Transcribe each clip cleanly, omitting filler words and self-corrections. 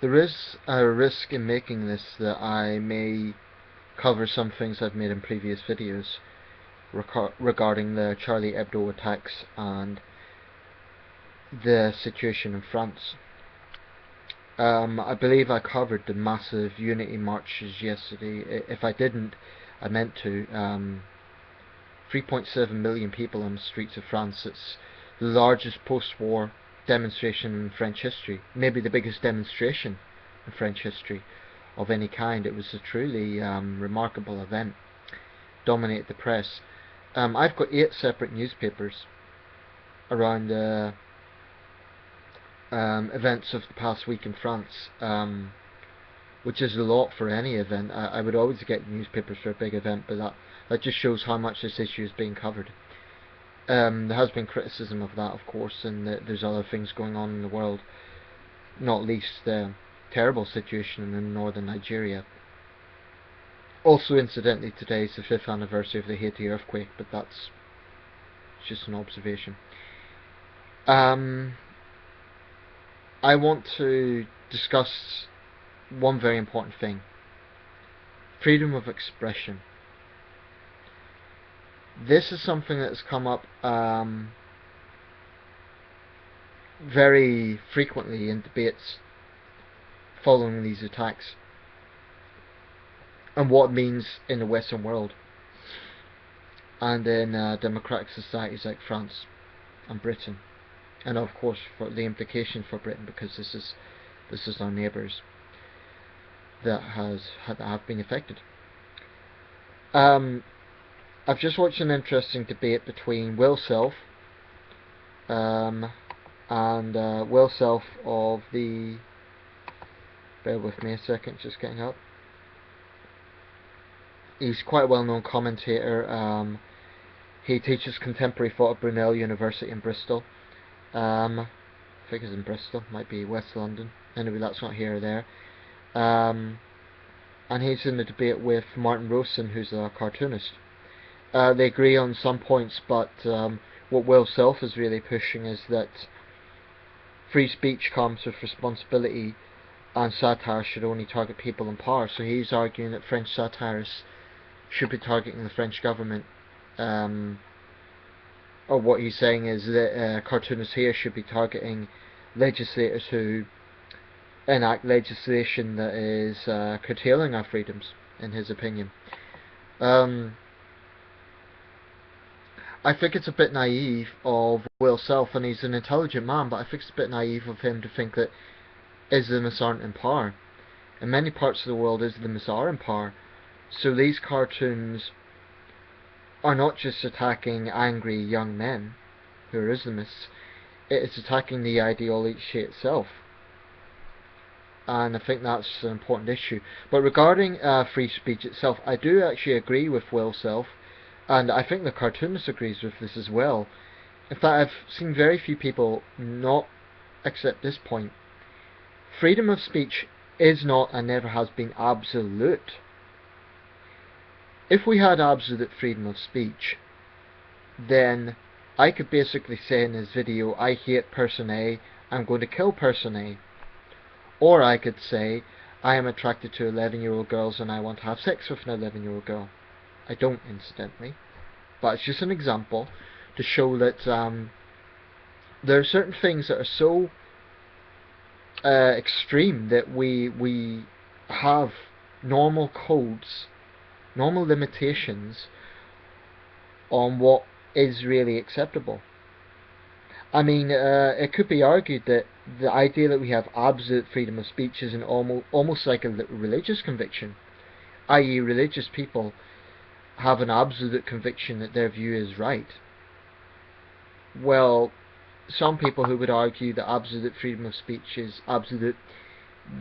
There is a risk in making this that I may cover some things I've made in previous videos regarding the Charlie Hebdo attacks and the situation in France. I believe I covered the massive unity marches yesterday. If I didn't, I meant to. 3.7 million people on the streets of France. It's the largest post-war demonstration in French history. Maybe the biggest demonstration in French history of any kind. It was a truly remarkable event. Dominated the press. I've got 8 separate newspapers around the events of the past week in France, which is a lot for any event. I would always get newspapers for a big event, but that just shows how much this issue is being covered. There has been criticism of that, of course, and there's other things going on in the world, not least the terrible situation in northern Nigeria. Also, incidentally, today is the 5th anniversary of the Haiti earthquake, but that's just an observation. I want to discuss one very important thing: freedom of expression. This is something that has come up very frequently in debates following these attacks, and what it means in the Western world and in democratic societies like France and Britain, and of course for the implication for Britain, because this is our neighbours that have been affected. I've just watched an interesting debate between Will Self and Will Self of the... bear with me a second, just getting up. He's quite a well-known commentator. He teaches contemporary thought at Brunel University in Bristol. I think it's in Bristol, might be West London. Anyway, that's not here or there. And he's in a debate with Martin Rosen, who's a cartoonist. They agree on some points, but what Will Self is really pushing is that free speech comes with responsibility, and satire should only target people in power. So he's arguing that French satirists should be targeting the French government, or what he's saying is that cartoonists here should be targeting legislators who enact legislation that is curtailing our freedoms, in his opinion. I think it's a bit naive of Will Self, and he's an intelligent man, but I think it's a bit naive of him to think that Islamists aren't in power. In many parts of the world, Islamists are in power. So these cartoons are not just attacking angry young men who are Islamists, it is attacking the ideology itself. And I think that's an important issue. But regarding free speech itself, I do actually agree with Will Self, and I think the cartoonist agrees with this as well. In fact, I've seen very few people not accept this point. Freedom of speech is not and never has been absolute. If we had absolute freedom of speech, then I could basically say in this video, I hate person A, I'm going to kill person A. Or I could say, I am attracted to 11-year-old girls and I want to have sex with an 11-year-old girl. I don't, incidentally. But it's just an example to show that there are certain things that are so extreme that we have normal codes, normal limitations on what is really acceptable. I mean, it could be argued that the idea that we have absolute freedom of speech is an almost like a religious conviction, i.e. religious people have an absolute conviction that their view is right. Well, some people who would argue that absolute freedom of speech is absolute,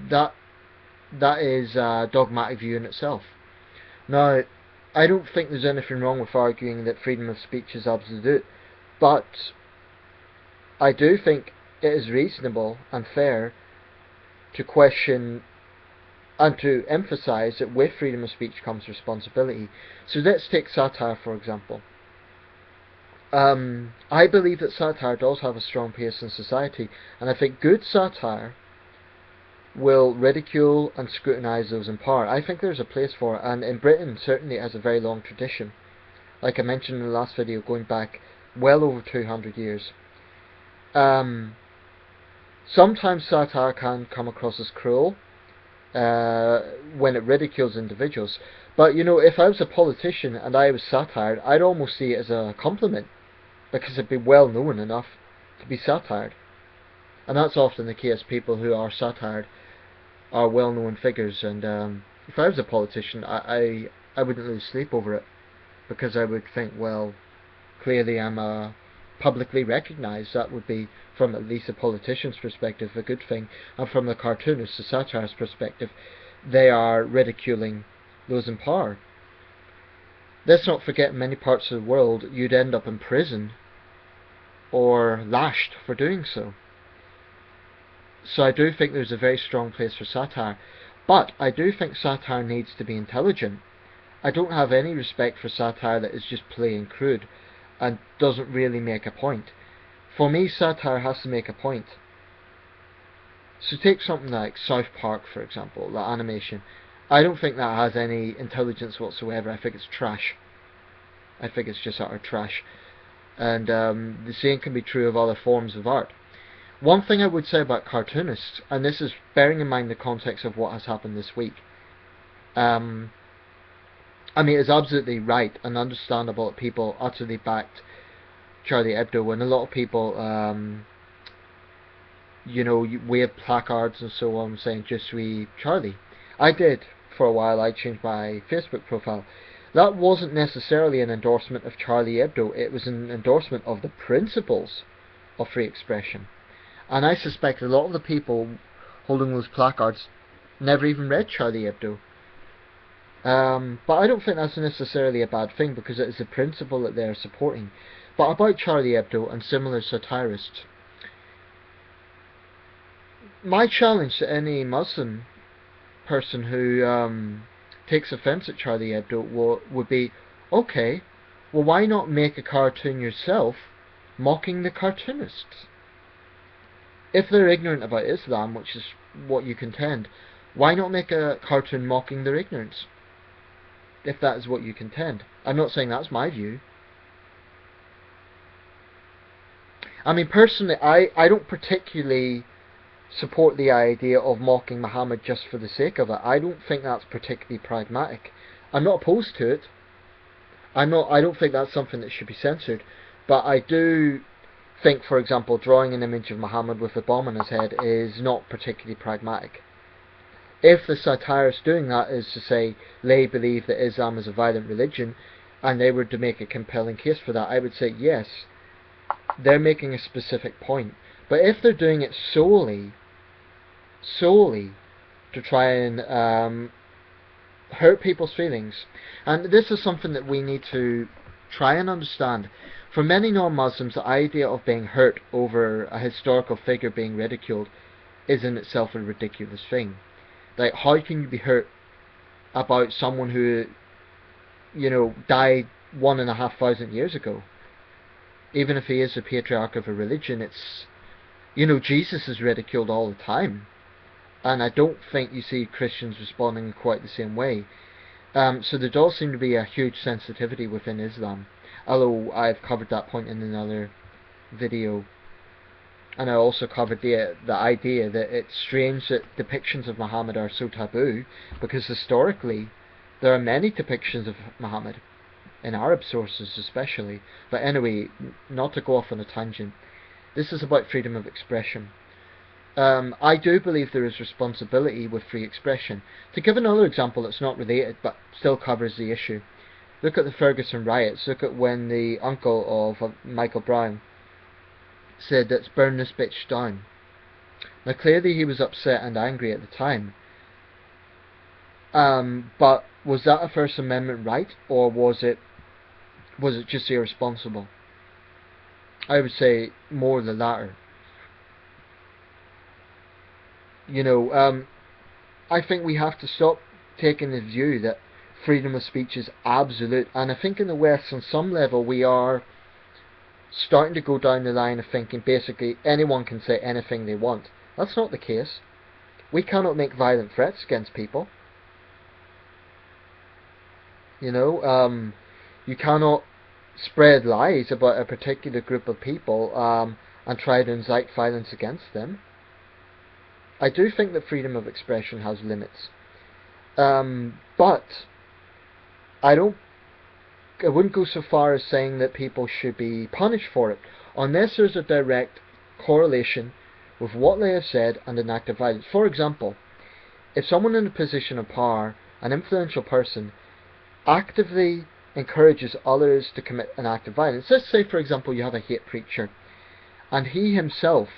that is a dogmatic view in itself. Now, I don't think there's anything wrong with arguing that freedom of speech is absolute, but I do think it is reasonable and fair to question and to emphasize that with freedom of speech comes responsibility. So let's take satire, for example. I believe that satire does have a strong place in society, and I think good satire will ridicule and scrutinise those in power. I think there's a place for it, and in Britain certainly it has a very long tradition. Like I mentioned in the last video, going back well over 200 years. Sometimes satire can come across as cruel when it ridicules individuals. But you know, if I was a politician and I was satired, I'd almost see it as a compliment, because it'd be well known enough to be satired. And that's often the case. People who are satired are well known figures, and if I was a politician, I wouldn't lose sleep over it, because I would think, well, clearly I'm publicly recognised. That would be, from at least a politician's perspective, a good thing, and from the cartoonist, the satirist's perspective, they are ridiculing those in power. Let's not forget, in many parts of the world, you'd end up in prison or lashed for doing so. So I do think there's a very strong place for satire, but I do think satire needs to be intelligent. I don't have any respect for satire that is just plain crude and doesn't really make a point. For me, satire has to make a point. So take something like South Park, for example, the animation. I don't think that has any intelligence whatsoever. I think it's trash. I think it's just utter trash. And the same can be true of other forms of art. One thing I would say about cartoonists, and this is bearing in mind the context of what has happened this week, I mean, it's absolutely right and understandable that people utterly backed Charlie Hebdo, and a lot of people, you know, waved placards and so on saying "Je suis Charlie." I did for a while. I changed my Facebook profile. That wasn't necessarily an endorsement of Charlie Hebdo. It was an endorsement of the principles of free expression. And I suspect a lot of the people holding those placards never even read Charlie Hebdo. But I don't think that's necessarily a bad thing, because it is a principle that they're supporting. But about Charlie Hebdo and similar satirists, my challenge to any Muslim person who takes offence at Charlie Hebdo would be, okay, well, why not make a cartoon yourself mocking the cartoonists? If they're ignorant about Islam, which is what you contend, why not make a cartoon mocking their ignorance? If that is what you contend. I'm not saying that's my view. I mean, personally, I don't particularly support the idea of mocking Muhammad just for the sake of it. I don't think that's particularly pragmatic. I'm not opposed to it. I don't think that's something that should be censored. But I do think, for example, drawing an image of Muhammad with a bomb on his head is not particularly pragmatic. If the satirist doing that is to say they believe that Islam is a violent religion, and they were to make a compelling case for that, I would say yes, they're making a specific point. But if they're doing it solely to try and hurt people's feelings, and this is something that we need to try and understand. For many non-Muslims, the idea of being hurt over a historical figure being ridiculed is in itself a ridiculous thing. Like, how can you be hurt about someone who, you know, died 1,500 years ago? Even if he is the patriarch of a religion, it's, you know, Jesus is ridiculed all the time, and I don't think you see Christians responding in quite the same way. So there does seem to be a huge sensitivity within Islam, although I've covered that point in another video. And I also covered the idea that it's strange that depictions of Muhammad are so taboo, because historically there are many depictions of Muhammad, in Arab sources especially. But anyway, not to go off on a tangent, this is about freedom of expression. I do believe there is responsibility with free expression. To give another example that's not related but still covers the issue, look at the Ferguson riots. Look at when the uncle of Michael Brown said, "Let's burn this bitch down." Now clearly he was upset and angry at the time, but was that a First Amendment right, or was it just irresponsible? I would say more the latter. You know, I think we have to stop taking the view that freedom of speech is absolute, and I think in the West on some level we are starting to go down the line of thinking basically anyone can say anything they want. That's not the case. We cannot make violent threats against people. You know, you cannot spread lies about a particular group of people and try to incite violence against them. I do think that freedom of expression has limits, but I wouldn't go so far as saying that people should be punished for it, unless there's a direct correlation with what they have said and an act of violence. For example, if someone in a position of power, an influential person, actively encourages others to commit an act of violence, let's say for example you have a hate preacher, and he himself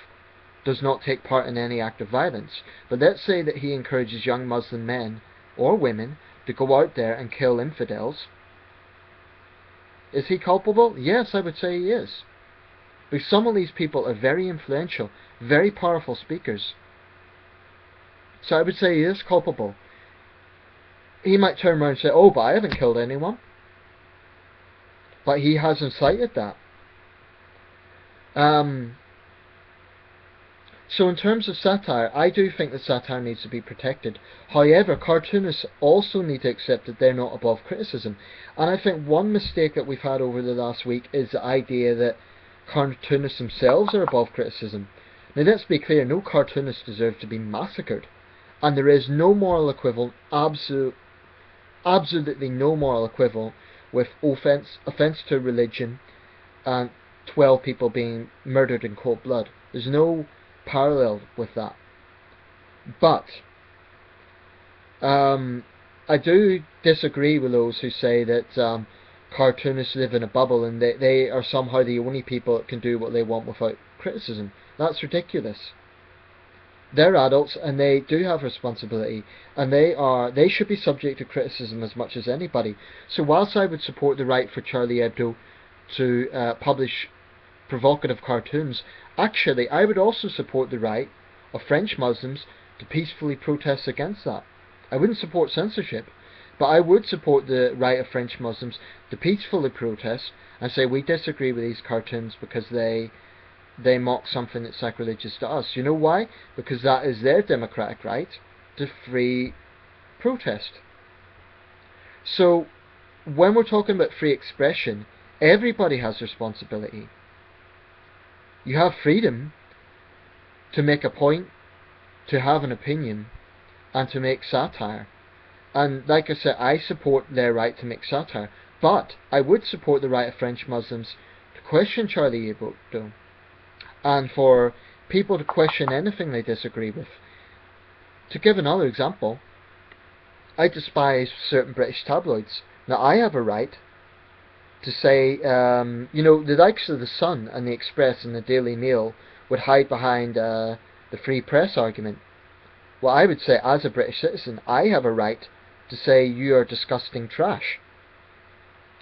does not take part in any act of violence, but let's say that he encourages young Muslim men or women to go out there and kill infidels. Is he culpable? Yes, I would say he is. Because some of these people are very influential, very powerful speakers. So I would say he is culpable. He might turn around and say, oh, but I haven't killed anyone. But he has incited that. So in terms of satire, I do think that satire needs to be protected. However, cartoonists also need to accept that they're not above criticism. And I think one mistake that we've had over the last week is the idea that cartoonists themselves are above criticism. Now let's be clear, no cartoonist deserves to be massacred. And there is no moral equivalent, absolutely no moral equivalent with offence to religion and 12 people being murdered in cold blood. There's no parallel with that. But I do disagree with those who say that cartoonists live in a bubble and they are somehow the only people that can do what they want without criticism. That's ridiculous. They're adults and they do have responsibility, and they should be subject to criticism as much as anybody. So whilst I would support the right for Charlie Hebdo to publish provocative cartoons, actually I would also support the right of French Muslims to peacefully protest against that. I wouldn't support censorship, but I would support the right of French Muslims to peacefully protest and say we disagree with these cartoons because they mock something that's sacrilegious to us. You know why? Because that is their democratic right to free protest. So when we're talking about free expression, everybody has responsibility. You have freedom to make a point, to have an opinion, and to make satire. And like I said, I support their right to make satire, but I would support the right of French Muslims to question Charlie Hebdo, and for people to question anything they disagree with. To give another example, I despise certain British tabloids. Now I have a right to say, the likes of the Sun and the Express and the Daily Mail would hide behind the free press argument. Well, I would say, as a British citizen, I have a right to say you are disgusting trash,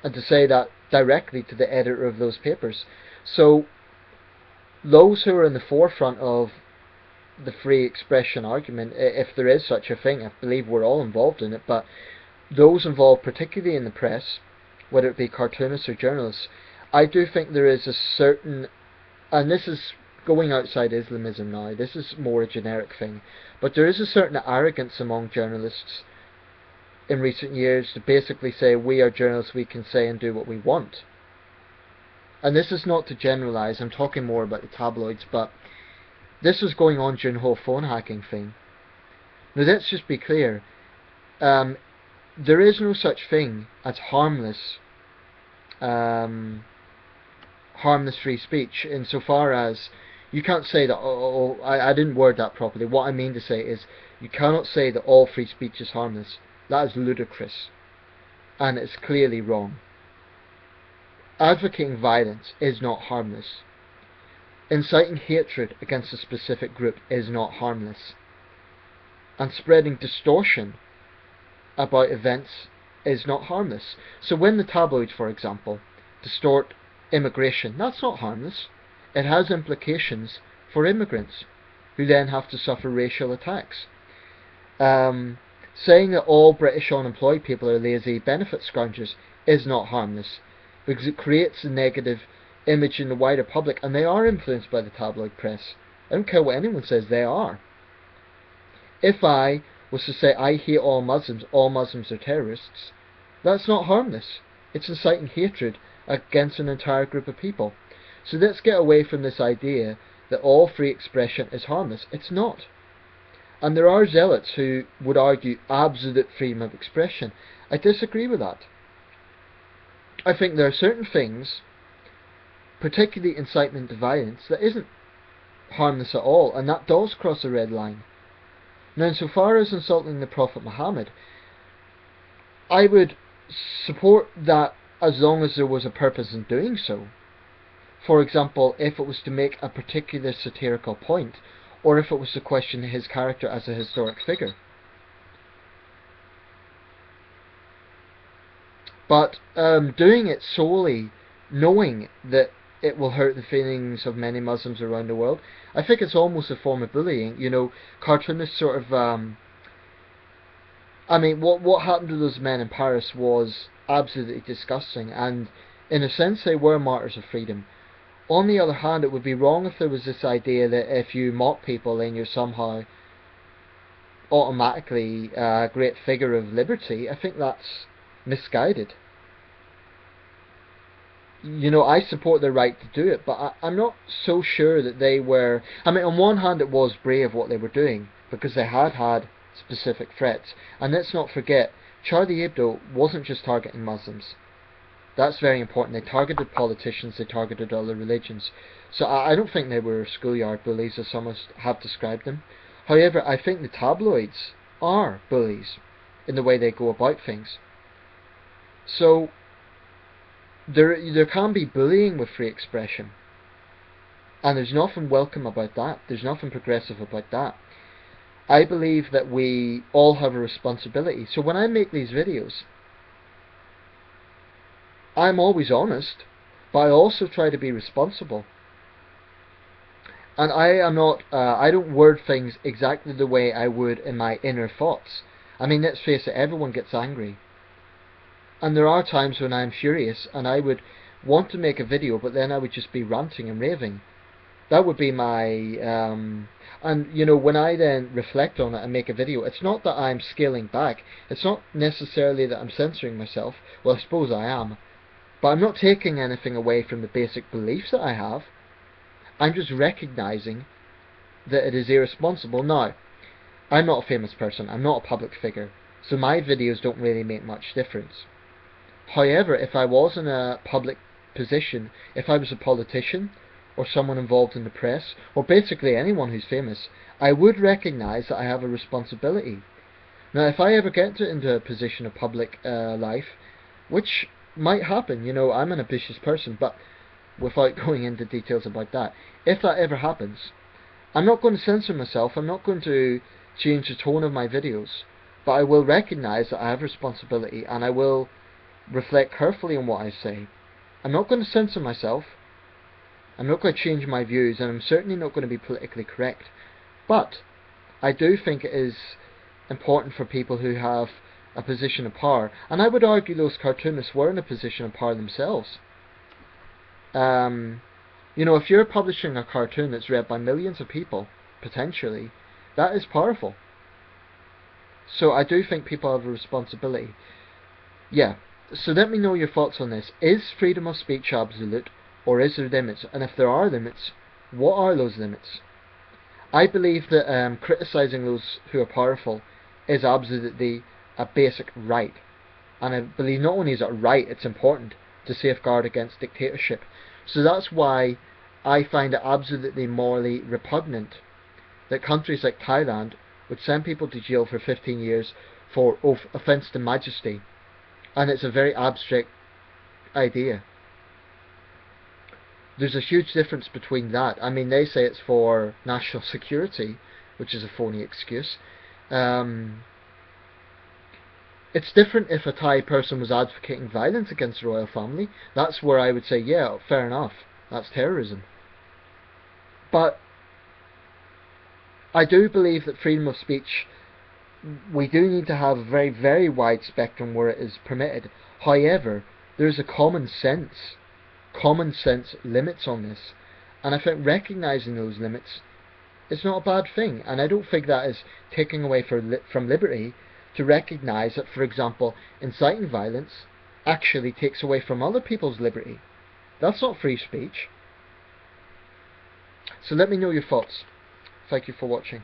and to say that directly to the editor of those papers. So those who are in the forefront of the free expression argument, if there is such a thing, I believe we're all involved in it, but those involved particularly in the press, whether it be cartoonists or journalists, I do think there is a certain, and this is going outside Islamism now, this is more a generic thing, but there is a certain arrogance among journalists in recent years to basically say we are journalists, we can say and do what we want. And this is not to generalise, I'm talking more about the tabloids, but this was going on during the whole phone hacking thing. Now let's just be clear, there is no such thing as harmless free speech, insofar as you can't say that, I didn't word that properly. What I mean to say is, you cannot say that all free speech is harmless. That is ludicrous, and it's clearly wrong. Advocating violence is not harmless. Inciting hatred against a specific group is not harmless. And spreading distortion about events is not harmless. So when the tabloids, for example, distort immigration, that's not harmless. It has implications for immigrants, who then have to suffer racial attacks. Saying that all British unemployed people are lazy benefit scroungers is not harmless, because it creates a negative image in the wider public, and they are influenced by the tabloid press. I don't care what anyone says, they are. If I was to say I hate all Muslims are terrorists, that's not harmless. It's inciting hatred against an entire group of people. So let's get away from this idea that all free expression is harmless. It's not. And there are zealots who would argue absolute freedom of expression. I disagree with that. I think there are certain things, particularly incitement to violence, that isn't harmless at all, and that does cross a red line. Now, insofar as insulting the Prophet Muhammad, I would support that as long as there was a purpose in doing so. For example, if it was to make a particular satirical point, or if it was to question his character as a historic figure. But doing it solely knowing that it will hurt the feelings of many Muslims around the world, I think it's almost a form of bullying. You know, cartoonists sort of I mean, what happened to those men in Paris was absolutely disgusting, and in a sense they were martyrs of freedom. On the other hand, it would be wrong if there was this idea that if you mock people then you're somehow automatically a great figure of liberty. I think that's misguided. You know, I support their right to do it, but I'm not so sure that they were... I mean, on one hand it was brave what they were doing, because they had specific threats. And let's not forget, Charlie Hebdo wasn't just targeting Muslims. That's very important. They targeted politicians, they targeted other religions. So I don't think they were schoolyard bullies, as some have described them. However, I think the tabloids are bullies in the way they go about things. So there can be bullying with free expression, and there's nothing welcome about that. There's nothing progressive about that. I believe that we all have a responsibility. So when I make these videos, I'm always honest, but I also try to be responsible. And I am not, I don't word things exactly the way I would in my inner thoughts. I mean, let's face it, everyone gets angry. And there are times when I'm furious and I would want to make a video, but then I would just be ranting and raving. That would be my, and you know, when I then reflect on it and make a video, it's not that I'm scaling back. It's not necessarily that I'm censoring myself. Well, I suppose I am. But I'm not taking anything away from the basic beliefs that I have. I'm just recognizing that it is irresponsible. Now, I'm not a famous person. I'm not a public figure. So my videos don't really make much difference. However, if I was in a public position, if I was a politician, or someone involved in the press, or basically anyone who's famous, I would recognize that I have a responsibility. Now, if I ever get into a position of public life, which might happen, you know, I'm an ambitious person, but without going into details about that, if that ever happens, I'm not going to censor myself, I'm not going to change the tone of my videos, but I will recognize that I have responsibility, and I will reflect carefully on what I say. I'm not going to censor myself, I'm not going to change my views, and I'm certainly not going to be politically correct. But I do think it is important for people who have a position of power, and I would argue those cartoonists were in a position of power themselves. You know, if you're publishing a cartoon that's read by millions of people, potentially, that is powerful. So I do think people have a responsibility. Yeah, so let me know your thoughts on this. Is freedom of speech absolute, or is there limits? And if there are limits, what are those limits? I believe that criticising those who are powerful is absolutely a basic right. And I believe not only is it a right, it's important to safeguard against dictatorship. So that's why I find it absolutely morally repugnant that countries like Thailand would send people to jail for 15 years for offence to majesty. And it's a very abstract idea. There's a huge difference between that. I mean, they say it's for national security, which is a phony excuse. It's different if a Thai person was advocating violence against the royal family. That's where I would say, yeah, fair enough, that's terrorism. But I do believe that freedom of speech, we do need to have a very, very wide spectrum where it is permitted. However, there's a common sense limits on this, and I think recognising those limits It's not a bad thing, and I don't think that is taking away from liberty to recognise that, for example, inciting violence actually takes away from other people's liberty. That's not free speech. So let me know your thoughts. Thank you for watching.